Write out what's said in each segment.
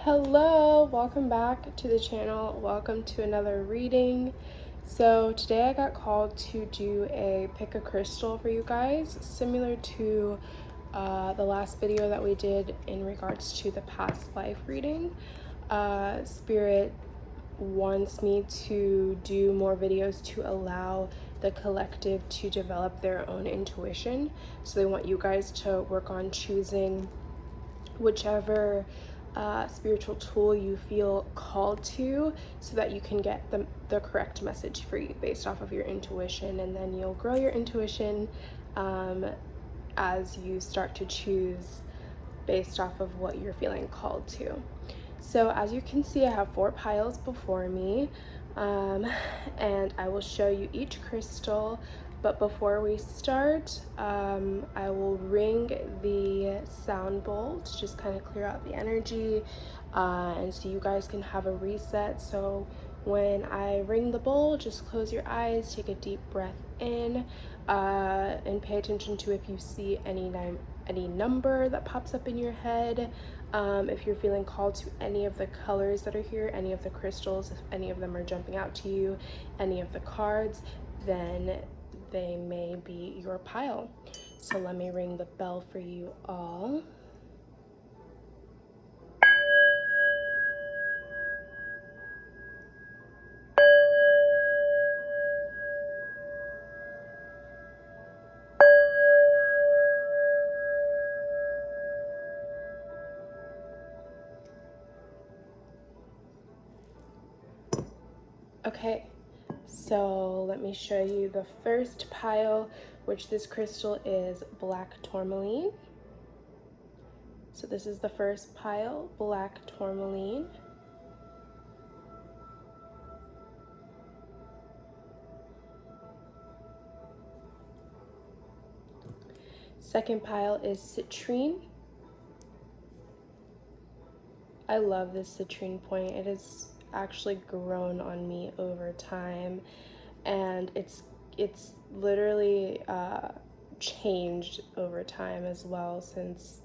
Hello, welcome back to the channel. Welcome to another reading. So today I got called to do a pick a crystal for you guys, similar to the last video that we did in regards to the past life reading. Spirit wants me to do more videos to allow the collective to develop their own intuition. So they want you guys to work on choosing whichever spiritual tool you feel called to, so that you can get the correct message for you based off of your intuition, and then you'll grow your intuition as you start to choose based off of what you're feeling called to. So as you can see, I have 4 piles before me, and I will show you each crystal. But before we start, I will ring the sound bowl to just kind of clear out the energy, and so you guys can have a reset. So when I ring the bowl, just close your eyes, take a deep breath in, and pay attention to if you see any number that pops up in your head. If you're feeling called to any of the colors that are here, any of the crystals, if any of them are jumping out to you, any of the cards, then they may be your pile. So let me ring the bell for you all. Okay, so let me show you the first pile, which this crystal is black tourmaline. So this is the first pile, black tourmaline. Second pile is citrine. I love this citrine point. It has actually grown on me over time, and it's literally changed over time as well since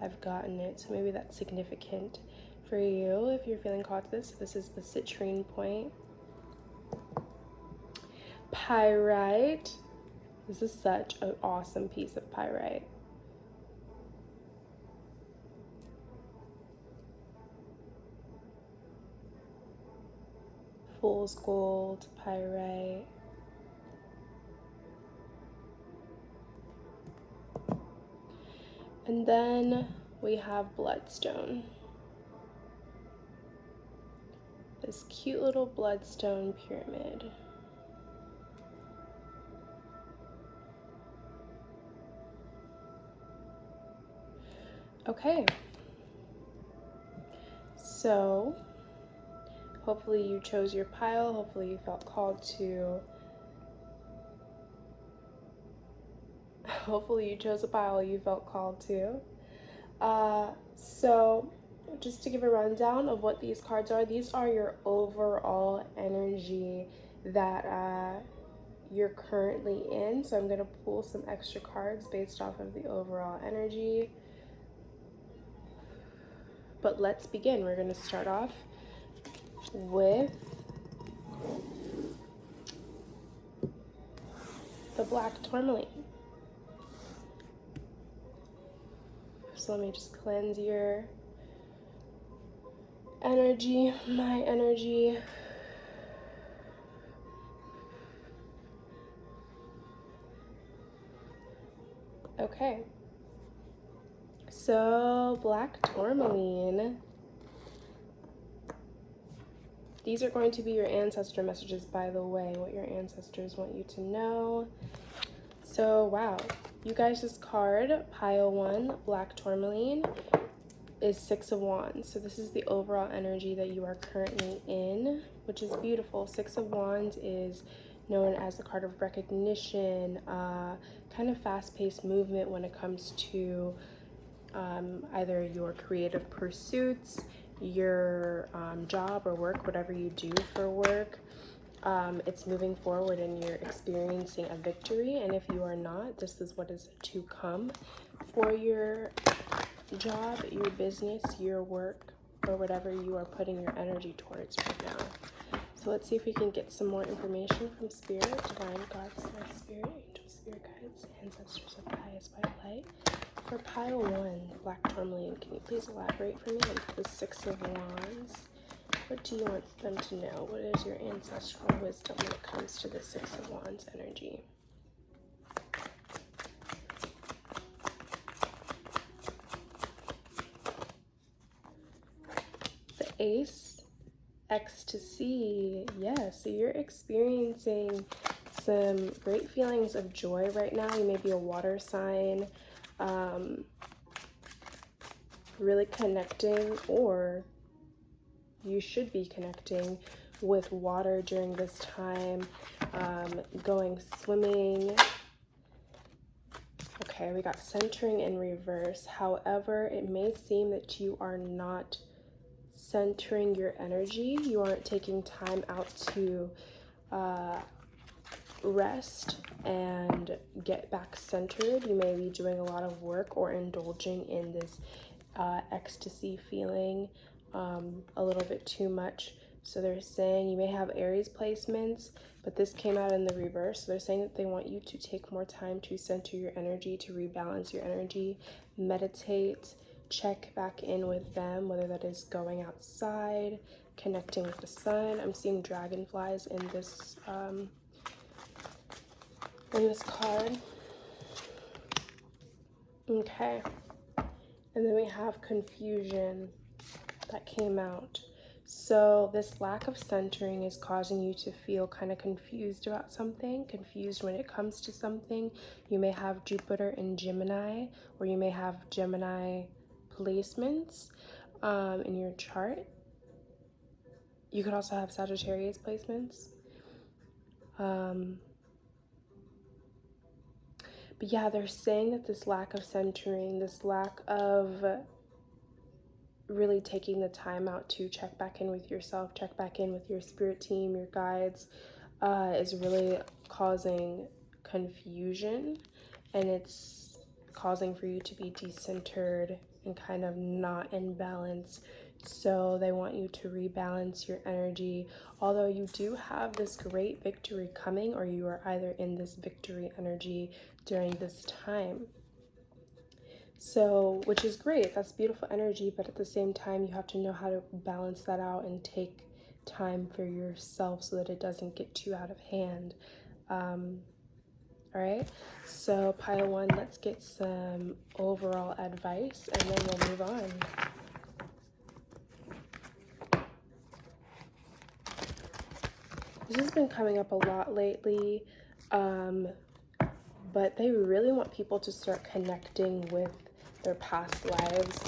I've gotten it. So maybe that's significant for you if you're feeling called to this. This is the citrine point. Pyrite. This is such an awesome piece of pyrite. Fool's gold, pyrite. And then we have bloodstone. This cute little bloodstone pyramid. Okay, so hopefully you chose your pile. Hopefully you felt called to, hopefully you chose a pile you felt called to. So just to give a rundown of what these cards are, these are your overall energy that you're currently in. So I'm going to pull some extra cards based off of the overall energy. But let's begin. We're going to start off with the black tourmaline. So let me just cleanse your energy, my energy. Okay. So black tourmaline. These are going to be your ancestor messages, by the way, what your ancestors want you to know. So, wow. You guys, this card, pile 1, black tourmaline, is 6 of Wands. So this is the overall energy that you are currently in, which is beautiful. 6 of Wands is known as the card of recognition, kind of fast-paced movement when it comes to either your creative pursuits, your job or work, whatever you do for work. It's moving forward and you're experiencing a victory. And if you are not, this is what is to come for your job, your business, your work, or whatever you are putting your energy towards right now. So let's see if we can get some more information from Spirit, Divine God, Source, Spirit, Angels, Spirit Guides, Ancestors of the highest white light. For pile 1, Black Tourmaline, can you please elaborate for me on the Six of Wands? What do you want them to know? What is your ancestral wisdom when it comes to the Six of Wands energy? The Ace, Ecstasy. Yes, so you're experiencing some great feelings of joy right now. You may be a water sign, really connecting, or you should be connecting with water during this time, going swimming. Okay, we got centering in reverse. However, it may seem that you are not centering your energy. You aren't taking time out to rest and get back centered. You may be doing a lot of work or indulging in this ecstasy feeling a little bit too much. So they're saying you may have Aries placements, but this came out in the reverse. So they're saying that they want you to take more time to center your energy, to rebalance your energy, meditate, check back in with them, whether that is going outside, connecting with the sun. I'm seeing dragonflies in this card. Okay. And then we have confusion that came out. So this lack of centering is causing you to feel kind of confused about something, confused when it comes to something. You may have Jupiter in Gemini, or you may have Gemini placements in your chart. You could also have Sagittarius placements. But yeah, they're saying that this lack of centering, this lack of really taking the time out to check back in with yourself, check back in with your spirit team, your guides, is really causing confusion, and it's causing for you to be decentered and kind of not in balance. So they want you to rebalance your energy, although you do have this great victory coming, or you are either in this victory energy during this time. So, which is great, that's beautiful energy, but at the same time, you have to know how to balance that out and take time for yourself so that it doesn't get too out of hand. All right, so pile 1, let's get some overall advice and then we'll move on. This has been coming up a lot lately, but they really want people to start connecting with their past lives.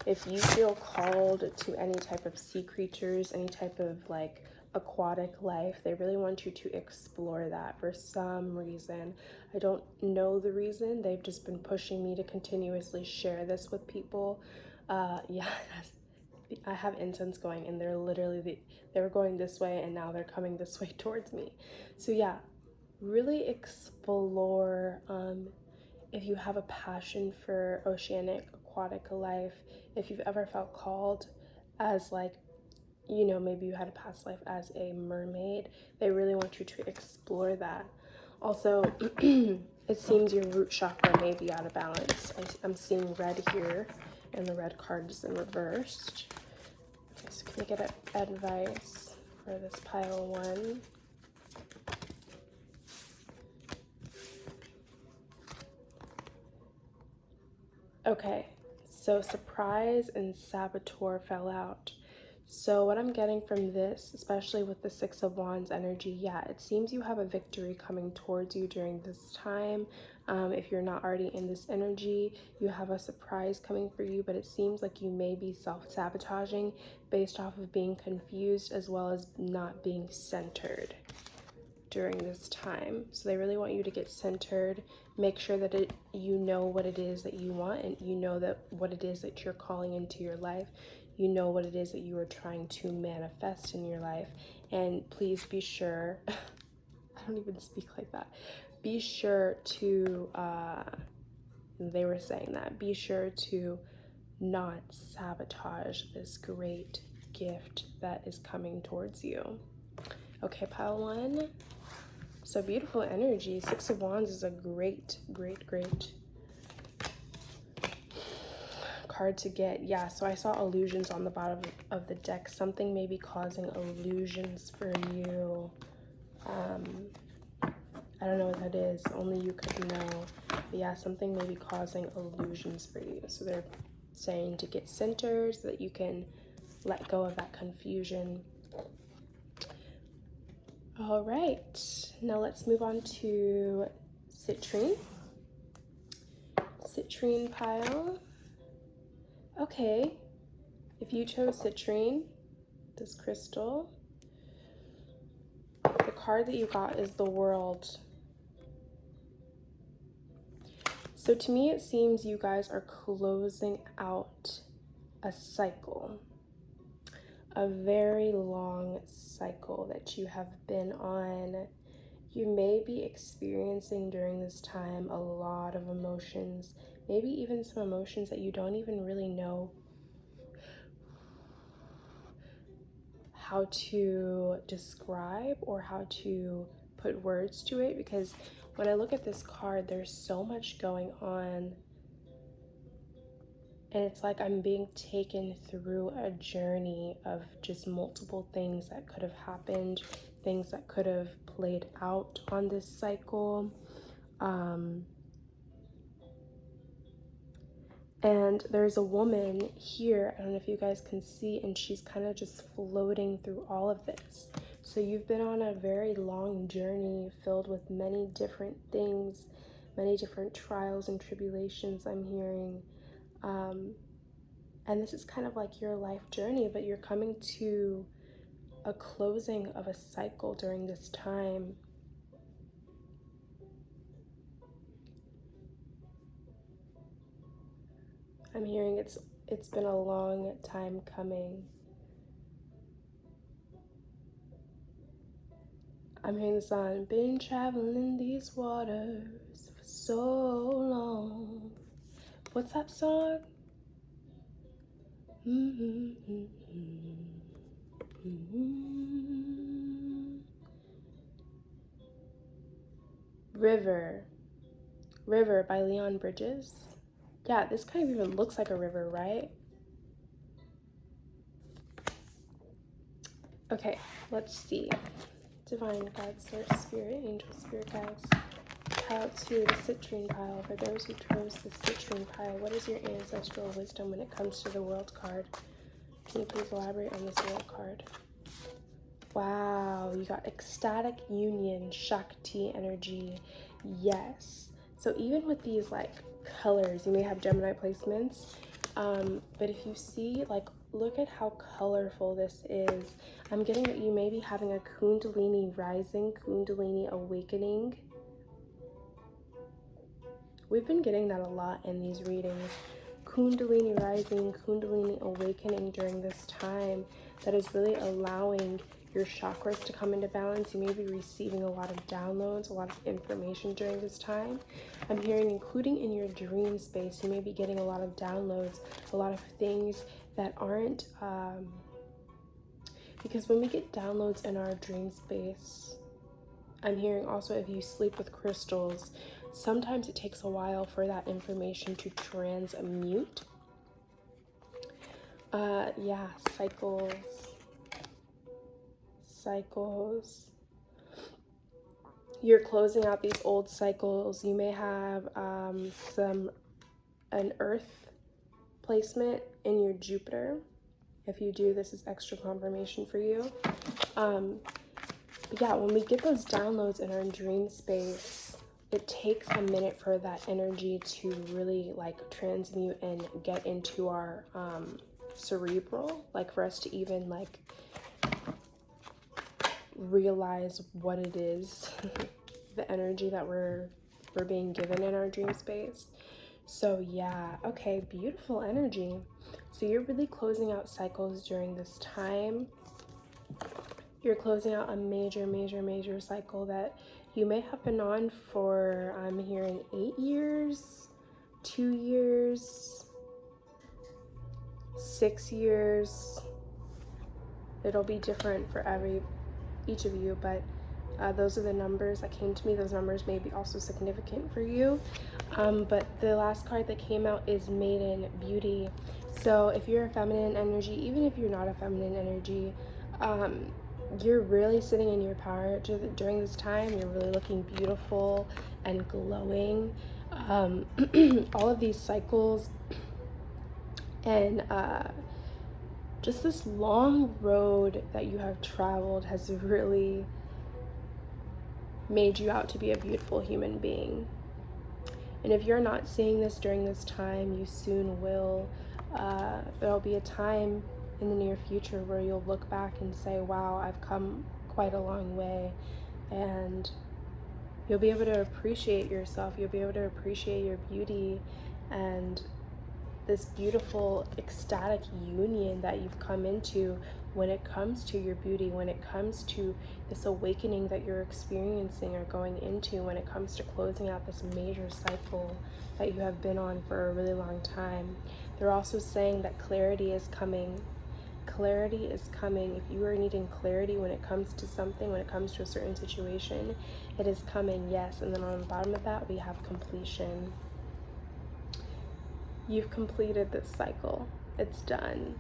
If you feel called to any type of sea creatures, any type of like aquatic life, they really want you to explore that for some reason. I don't know the reason. They've just been pushing me to continuously share this with people. Yeah, I have incense going, and they're literally, they were going this way and now they're coming this way towards me. So yeah, really explore if you have a passion for oceanic aquatic life, if you've ever felt called as like, you know, maybe you had a past life as a mermaid, they really want you to explore that. Also, it seems your root chakra may be out of balance. I'm seeing red here, and the red card is in reversed. Okay, so can we get advice for this pile 1? Okay, so surprise and saboteur fell out. So what I'm getting from this, especially with the Six of Wands energy, yeah, it seems you have a victory coming towards you during this time. If you're not already in this energy, you have a surprise coming for you, but it seems like you may be self-sabotaging based off of being confused as well as not being centered during this time. So they really want you to get centered, make sure that you know what it is that you want, and you know that what it is that you're calling into your life. You know what it is that you are trying to manifest in your life. And please be sure, I don't even speak like that. Be sure to, they were saying that, be sure to not sabotage this great gift that is coming towards you. Okay, pile 1. So beautiful energy. 6 of Wands is a great card to get. Yeah, so I saw illusions on the bottom of the deck. Something may be causing illusions for you. I don't know what that is. Only you could know. But yeah, something may be causing illusions for you. So they're saying to get centered so that you can let go of that confusion. All right, now let's move on to Citrine. Citrine pile. Okay, if you chose Citrine, this crystal, the card that you got is the World. So to me, it seems you guys are closing out a cycle, a very long cycle that you have been on. You may be experiencing during this time a lot of emotions, maybe even some emotions that you don't even really know how to describe or how to put words to it, because when I look at this card, there's so much going on, and it's like I'm being taken through a journey of just multiple things that could have happened, things that could have played out on this cycle. And there's a woman here, I don't know if you guys can see, and she's kind of just floating through all of this. So you've been on a very long journey filled with many different things, many different trials and tribulations, I'm hearing. And this is kind of like your life journey, but you're coming to a closing of a cycle during this time. I'm hearing it's been a long time coming. I'm hearing the song, been traveling these waters for so long. What's that song? River by Leon Bridges. Yeah, this kind of even looks like a river, right? Okay, let's see. Divine guides, Source, Spirit, Angel, Spirit guides. Pile 2, the Citrine pile. For those who chose the Citrine pile, what is your ancestral wisdom when it comes to the World card? Can you please elaborate on this World card? Wow, you got ecstatic union, Shakti energy. Yes. So even with these like colors, you may have Gemini placements, but if you see, like, look at how colorful this is. I'm getting that you may be having a Kundalini rising, Kundalini awakening. We've been getting that a lot in these readings. Kundalini rising, Kundalini awakening during this time that is really allowing your chakras to come into balance. You may be receiving a lot of downloads, a lot of information during this time. I'm hearing, including in your dream space, you may be getting a lot of downloads, a lot of things that aren't, because when we get downloads in our dream space, I'm hearing also if you sleep with crystals, sometimes it takes a while for that information to transmute. Yeah, cycles. You're closing out these old cycles. You may have an earth placement in your Jupiter. If you do, this is extra confirmation for you. But yeah, when we get those downloads in our dream space, it takes a minute for that energy to really like transmute and get into our cerebral, like for us to even like realize what it is, the energy that we're being given in our dream space. So yeah, okay, beautiful energy. So you're really closing out cycles during this time. You're closing out a major cycle that you may have been on for, I'm hearing 8 years, 2 years. 6 years. It'll be different for each of you, but those are the numbers that came to me. Those numbers may be also significant for you. But the last card that came out is Maiden Beauty. So if you're a feminine energy, even if you're not a feminine energy, you're really sitting in your power during this time. You're really looking beautiful and glowing. All of these cycles and just this long road that you have traveled has really made you out to be a beautiful human being. And if you're not seeing this during this time, you soon will. There'll be a time in the near future where you'll look back and say, wow, I've come quite a long way. And you'll be able to appreciate yourself. You'll be able to appreciate your beauty and this beautiful ecstatic union that you've come into when it comes to your beauty, when it comes to this awakening that you're experiencing or going into, when it comes to closing out this major cycle that you have been on for a really long time. They're also saying that clarity is coming. Clarity is coming. If you are needing clarity when it comes to something, when it comes to a certain situation, it is coming, yes. And then on the bottom of that, we have completion. You've completed this cycle. It's done.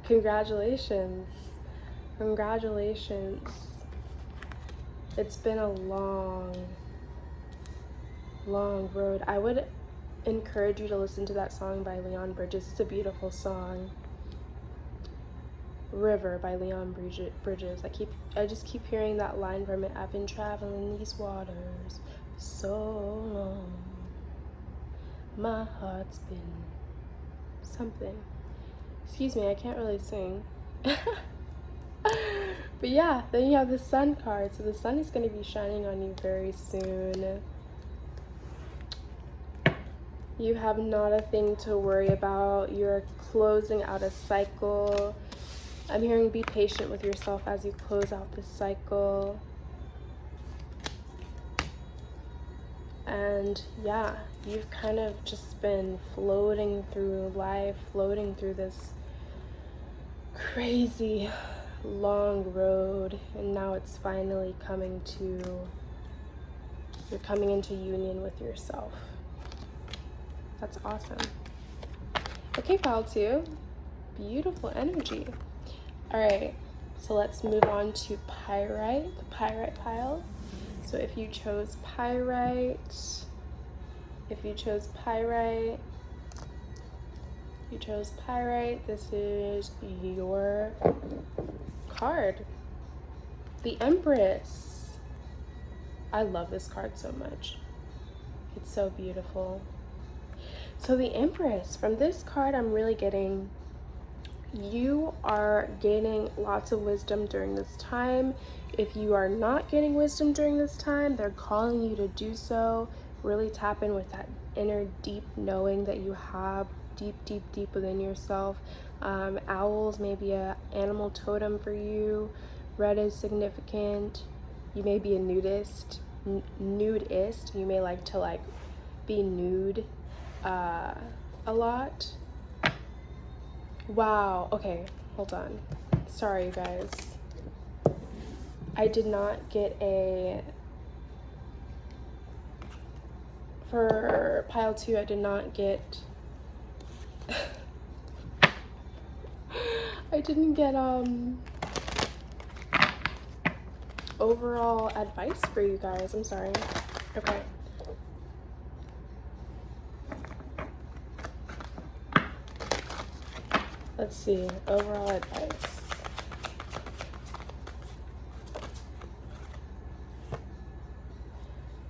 Congratulations. Congratulations. It's been a long, long road. I would encourage you to listen to that song by Leon Bridges. It's a beautiful song. River by Leon Bridges. I just keep hearing that line from it. I've been traveling these waters so long. My heart's been something. Excuse me, I can't really sing. But yeah, then you have the sun card. So the sun is going to be shining on you very soon. You have not a thing to worry about. You're closing out a cycle. I'm hearing be patient with yourself as you close out this cycle. And yeah, you've kind of just been floating through life, floating through this crazy long road, and now it's finally you're coming into union with yourself. That's awesome. Okay, pile 2, beautiful energy. All right, so let's move on to Pyrite, the Pyrite pile. So if you chose Pyrite, this is your card. The Empress. I love this card so much. It's so beautiful. So the Empress, from this card, I'm really getting you are gaining lots of wisdom during this time. If you are not getting wisdom during this time, they're calling you to do so. Really tap in with that inner deep knowing that you have deep within yourself. Owls may be an animal totem for you. Red is significant. You may be a nudist. You may like to be nude a lot. Wow, okay, hold on. Sorry, you guys. I did not get for pile 2, I did not get, I didn't get, overall advice for you guys. I'm sorry. Okay. Let's see, overall advice.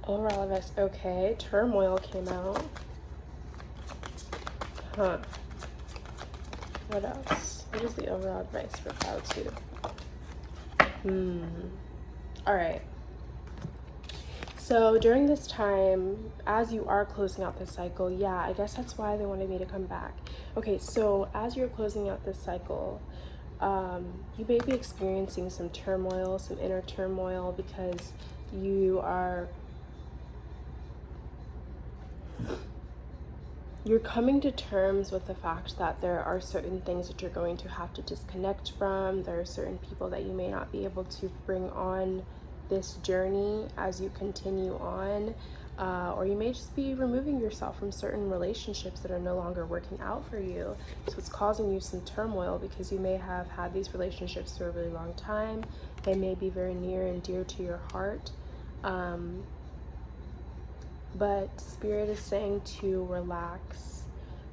Overall advice, okay. Turmoil came out. Huh. What else? What is the overall advice for pile 2? Alright. So during this time, as you are closing out this cycle, yeah, I guess that's why they wanted me to come back. Okay, so as you're closing out this cycle, you may be experiencing some turmoil, some inner turmoil, because you are you're coming to terms with the fact that there are certain things that you're going to have to disconnect from. There are certain people that you may not be able to bring on this journey as you continue on, or you may just be removing yourself from certain relationships that are no longer working out for you. So it's causing you some turmoil because you may have had these relationships for a really long time. They may be very near and dear to your heart. But Spirit is saying to relax.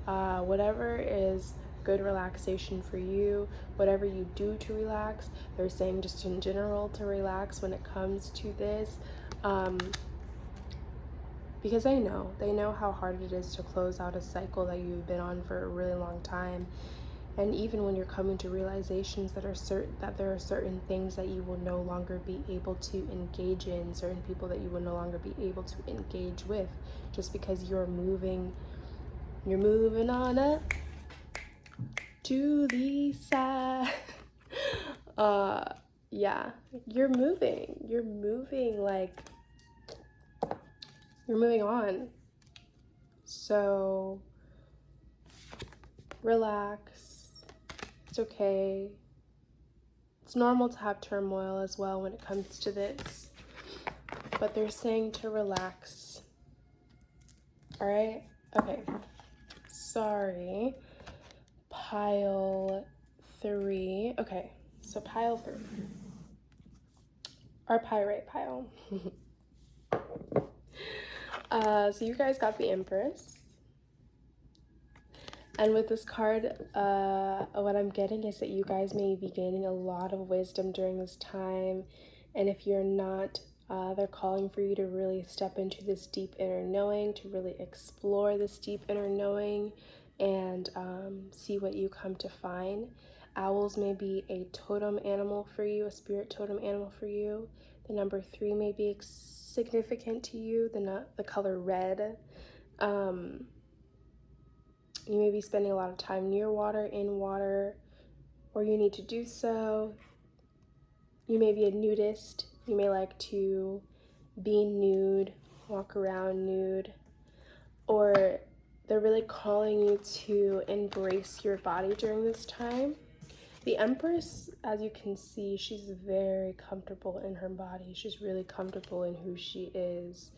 Whatever is good relaxation for you, whatever you do to relax, they're saying just in general to relax when it comes to this. Because they know how hard it is to close out a cycle that you've been on for a really long time. And even when you're coming to realizations that there are certain things that you will no longer be able to engage in, certain people that you will no longer be able to engage with, just because you're moving on up to the side. Yeah, you're moving like you're moving on. So relax. It's okay. It's normal to have turmoil as well when it comes to this, but they're saying to relax. All right? Okay. Sorry. Pile 3. Okay, so pile 3. Our Pyrite pile. So you guys got the Empress. And with this card, what I'm getting is that you guys may be gaining a lot of wisdom during this time. And if you're not, they're calling for you to really step into this deep inner knowing, to really explore this deep inner knowing and see what you come to find. Owls may be a totem animal for you, a spirit totem animal for you. The number 3 may be significant to you, the color red. You may be spending a lot of time near water, in water, or you need to do so. You may be a nudist. You may like to be nude, walk around nude, or they're really calling you to embrace your body during this time. The Empress, as you can see, she's very comfortable in her body. She's really comfortable in who she is.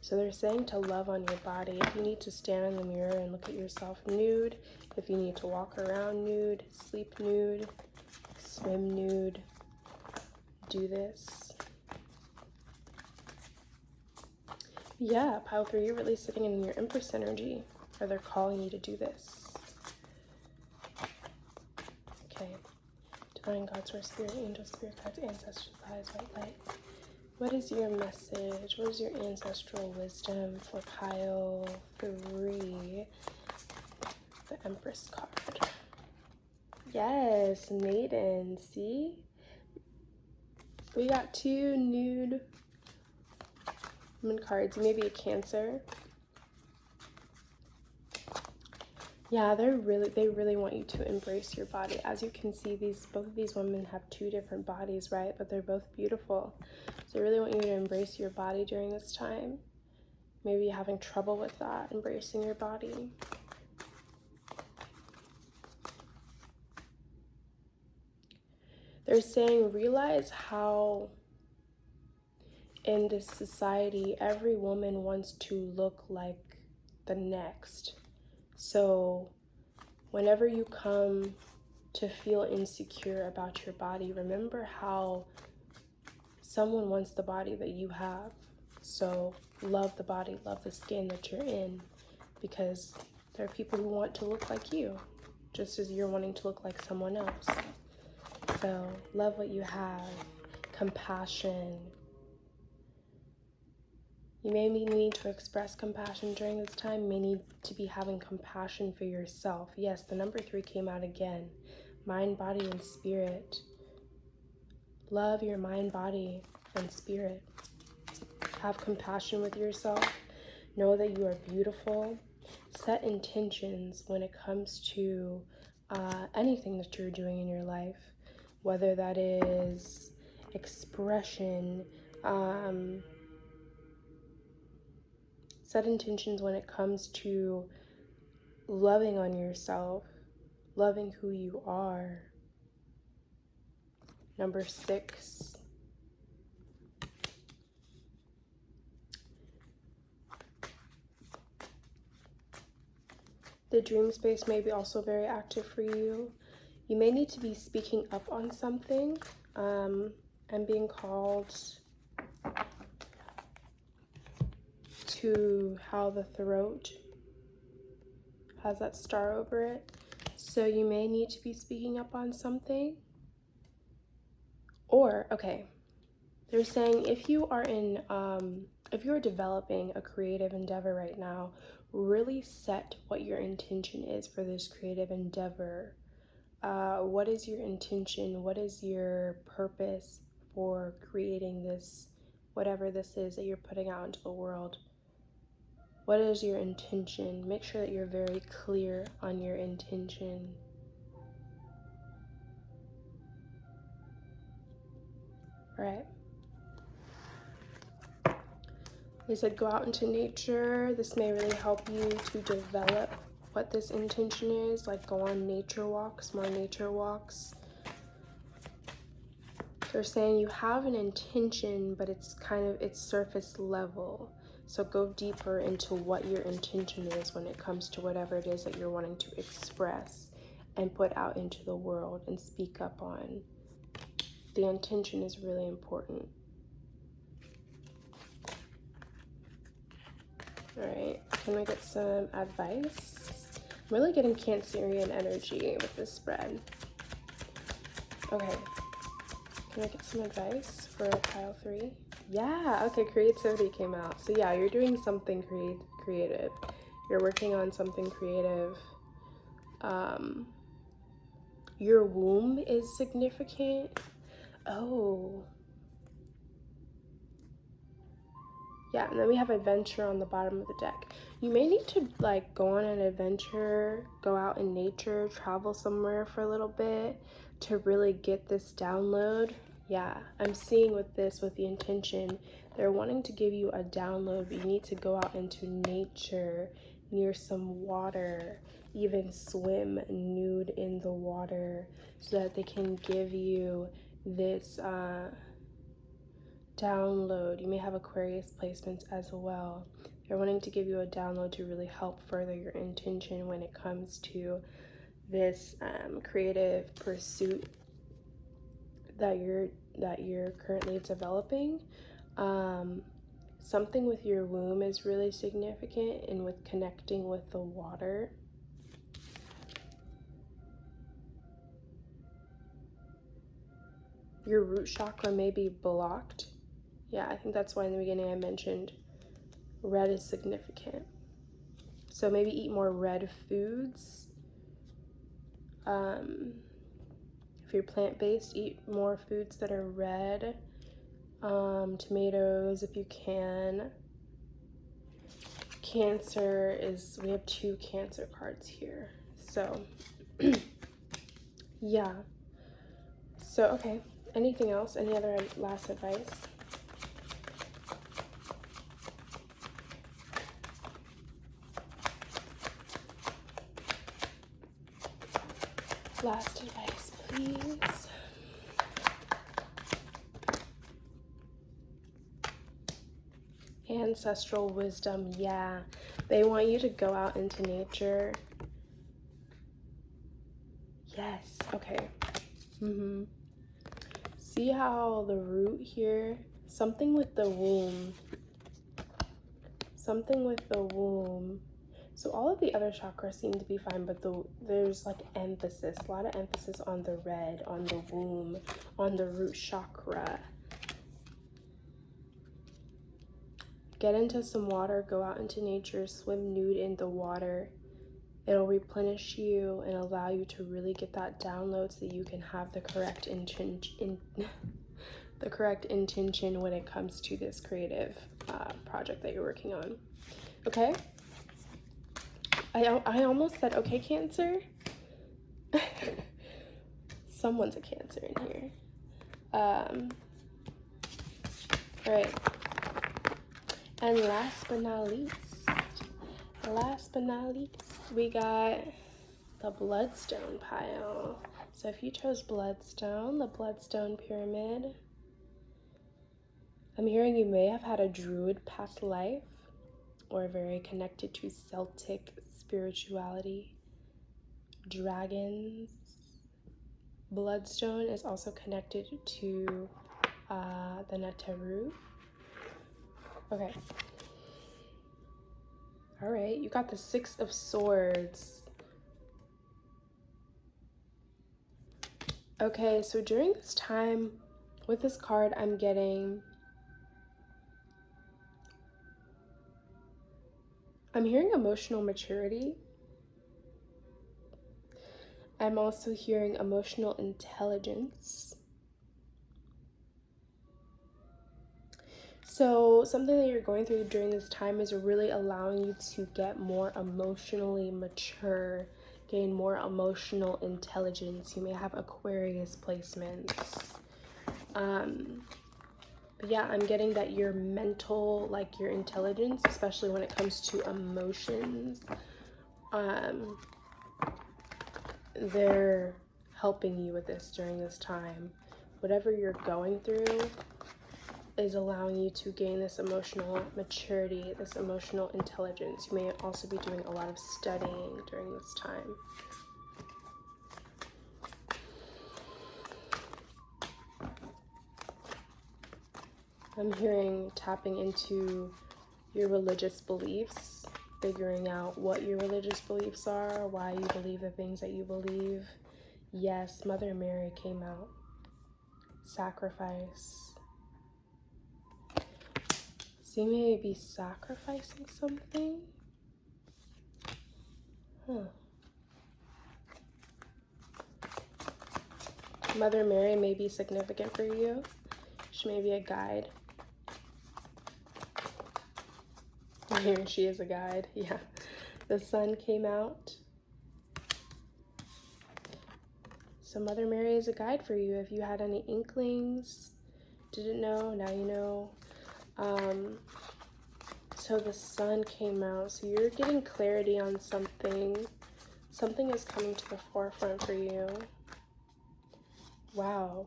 So they're saying to love on your body. If you need to stand in the mirror and look at yourself nude, if you need to walk around nude, sleep nude, swim nude, do this. Yeah, pile 3, you're really sitting in your Empress energy, or they're calling you to do this. Okay. Divine God, Source, Spirit, Angel, Spirit Guides, Ancestors, Eyes, White Light. What is your message? What is your ancestral wisdom for pile 3? The Empress card. Yes, Maiden. See? We got 2 nude woman cards. You may be a Cancer. Yeah, they really want you to embrace your body. As you can see, both of these women have 2 different bodies, right? But they're both beautiful. So I really want you to embrace your body during this time. Maybe you're having trouble with that, embracing your body. They're saying realize how in this society, every woman wants to look like the next. So whenever you come to feel insecure about your body, remember how someone wants the body that you have. So love the body, love the skin that you're in, because there are people who want to look like you, just as you're wanting to look like someone else. So love what you have. Compassion. You may need to express compassion during this time. You may need to be having compassion for yourself. Yes, the number 3 came out again. Mind, body, and spirit. Love your mind, body, and spirit. Have compassion with yourself. Know that you are beautiful. Set intentions when it comes to anything that you're doing in your life, whether that is expression, set intentions when it comes to loving on yourself, loving who you are. Number 6, the dream space may be also very active for you. You may need to be speaking up on something and being called to how the throat has that star over it. So you may need to be speaking up on something. Or, okay, they're saying if you are if you're developing a creative endeavor right now, really set what your intention is for this creative endeavor. What is your intention? What is your purpose for creating this, whatever this is that you're putting out into the world? What is your intention? Make sure that you're very clear on your intention. All right. They said go out into nature. This may really help you to develop what this intention is, like go on nature walks, more nature walks. They're saying you have an intention, but it's surface level. So go deeper into what your intention is when it comes to whatever it is that you're wanting to express and put out into the world and speak up on. The intention is really important. All right, can we get some advice? I'm really getting Cancerian energy with this spread. Okay, can I get some advice for pile 3? Yeah, okay, creativity came out. So yeah, you're doing something creative. You're working on something creative. Your womb is significant. Oh. Yeah, and then we have adventure on the bottom of the deck. You may need to like go on an adventure, go out in nature, travel somewhere for a little bit to really get this download. Yeah, I'm seeing with this, with the intention, they're wanting to give you a download, but you need to go out into nature, near some water, even swim nude in the water so that they can give you this download. You may have Aquarius placements as well. They're wanting to give you a download to really help further your intention when it comes to this creative pursuit that you're currently developing. Something with your womb is really significant, and with connecting with the water. Your root chakra may be blocked. Yeah, I think that's why in the beginning I mentioned red is significant. So maybe eat more red foods. If you're plant-based, eat more foods that are red. Tomatoes if you can. Cancer is, we have 2 Cancer cards here. So, yeah. So, okay. Anything else? Any other last advice? Last advice, please. Ancestral wisdom, yeah. They want you to go out into nature. Yes, okay. See how the root here, something with the womb. Something with the womb. So all of the other chakras seem to be fine, but there's like emphasis, a lot of emphasis on the red, on the womb, on the root chakra. Get into some water, go out into nature, swim nude in the water. It'll replenish you and allow you to really get that download so that you can have the correct intention when it comes to this creative project that you're working on. Okay? I almost said okay, Cancer. Someone's a Cancer in here. All right. And last but not least, we got the Bloodstone pile. So if you chose Bloodstone, the Bloodstone pyramid, I'm hearing you may have had a druid past life or very connected to Celtic spirituality, dragons. Bloodstone is also connected to the Neteru. Okay. All right, you got the Six of Swords. Okay, so during this time with this card, I'm hearing emotional maturity. I'm also hearing emotional intelligence. So something that you're going through during this time is really allowing you to get more emotionally mature, gain more emotional intelligence. You may have Aquarius placements. But yeah, I'm getting that your mental, like your intelligence, especially when it comes to emotions, they're helping you with this during this time. Whatever you're going through is allowing you to gain this emotional maturity, this emotional intelligence. You may also be doing a lot of studying during this time. I'm hearing tapping into your religious beliefs, figuring out what your religious beliefs are, why you believe the things that you believe. Yes, Mother Mary came out. Sacrifice. So you may be sacrificing something. Mother Mary may be significant for you. She may be a guide. Here she is, a guide. Yeah. The sun came out. So Mother Mary is a guide for you. If you had any inklings, didn't know, now you know. So the sun came out. So you're getting clarity on something. Something is coming to the forefront for you. Wow.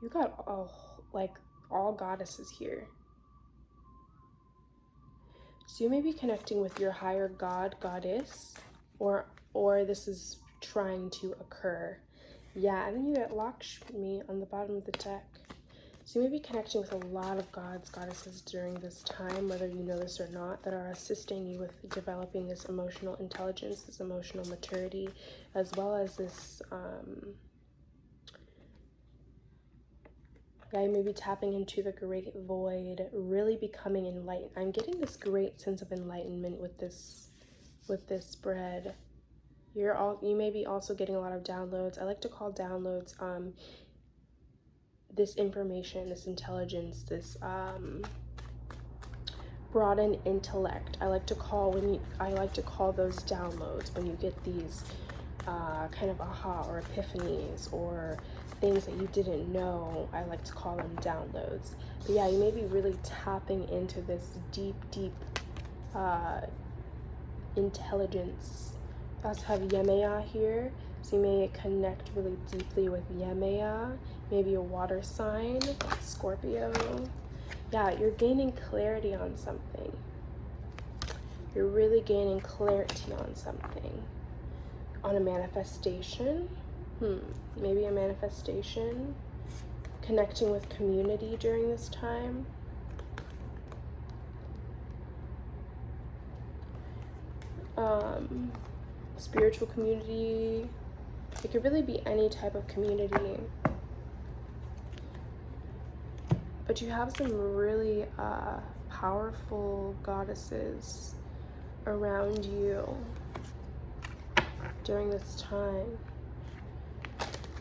You got all goddesses here. So you may be connecting with your higher god, goddess, or this is trying to occur. Yeah, and then you get Lakshmi on the bottom of the deck. So you may be connecting with a lot of gods, goddesses during this time, whether you know this or not, that are assisting you with developing this emotional intelligence, this emotional maturity, as well as this, you may be tapping into the great void, really becoming enlightened. I'm getting this great sense of enlightenment with this spread. You may be also getting a lot of downloads. I like to call downloads this information, this intelligence, this broadened intellect. I like to call those downloads when you get these kind of aha or epiphanies or things that you didn't know. I like to call them downloads. But yeah, you may be really tapping into this deep intelligence. You also have Yemaya here, so you may connect really deeply with Yemaya, maybe a water sign, Scorpio. Yeah, you're gaining clarity on something. You're really gaining clarity on something. On a manifestation, maybe a manifestation, connecting with community during this time. Spiritual community. It could really be any type of community. But you have some really powerful goddesses around you during this time.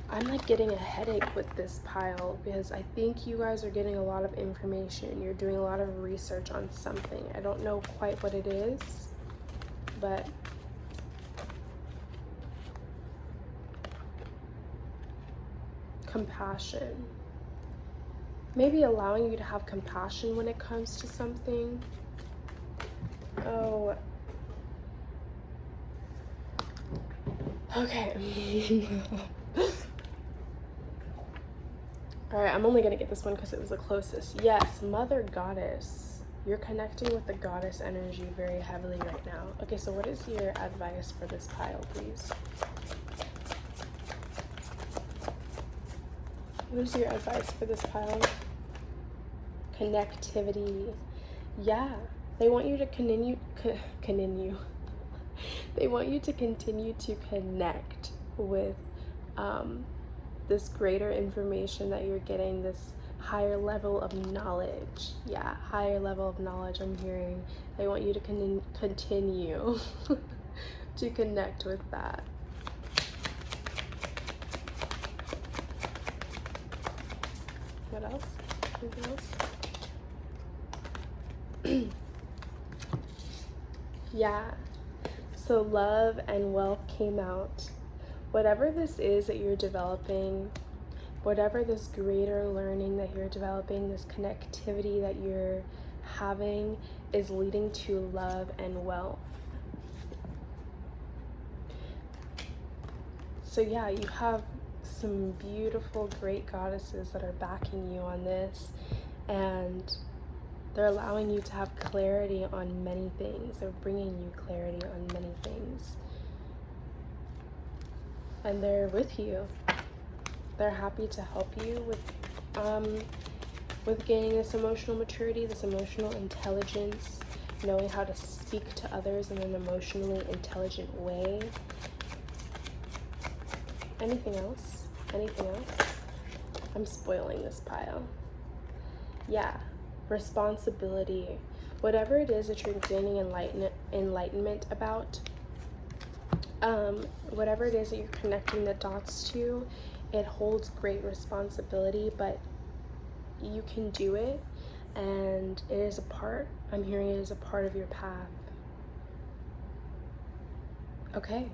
I'm like getting a headache with this pile because I think you guys are getting a lot of information. You're doing a lot of research on something. I don't know quite what it is, but compassion. Maybe allowing you to have compassion when it comes to something. Oh. Okay. Alright, I'm only gonna get this one because it was the closest. Yes, Mother Goddess. You're connecting with the goddess energy very heavily right now. Okay, so what is your advice for this pile, please? What is your advice for this pile? Connectivity. Yeah, they want you to continue. They want you to continue to connect with this greater information that you're getting, this higher level of knowledge. Yeah, higher level of knowledge I'm hearing. They want you to continue to connect with that. What else? Anything else? Yeah, so love and wealth came out. Whatever this is that you're developing, whatever this greater learning that you're developing, this connectivity that you're having is leading to love and wealth. So yeah, you have some beautiful, great goddesses that are backing you on this, and they're allowing you to have clarity on many things. They're bringing you clarity on many things. And they're with you. They're happy to help you with gaining this emotional maturity, this emotional intelligence, knowing how to speak to others in an emotionally intelligent way. Anything else? Anything else? I'm spoiling this pile. Yeah, responsibility. Whatever it is that you're gaining enlightenment about, whatever it is that you're connecting the dots to, it holds great responsibility, but you can do it, and it is a part, I'm hearing it is a part of your path. Okay.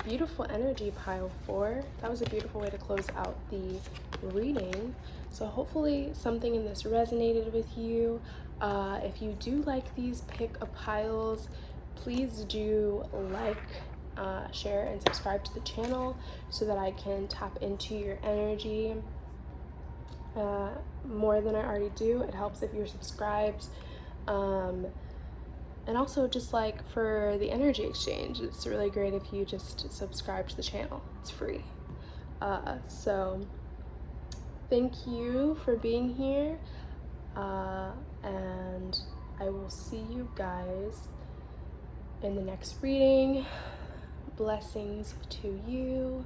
Beautiful energy, pile 4. That was a beautiful way to close out the reading. So hopefully something in this resonated with you. If you do like these pick a piles, please do like, share, and subscribe to the channel so that I can tap into your energy more than I already do. It helps if you're subscribed. And also, just like for the energy exchange, it's really great if you just subscribe to the channel. It's free. So thank you for being here, and I will see you guys in the next reading. Blessings to you.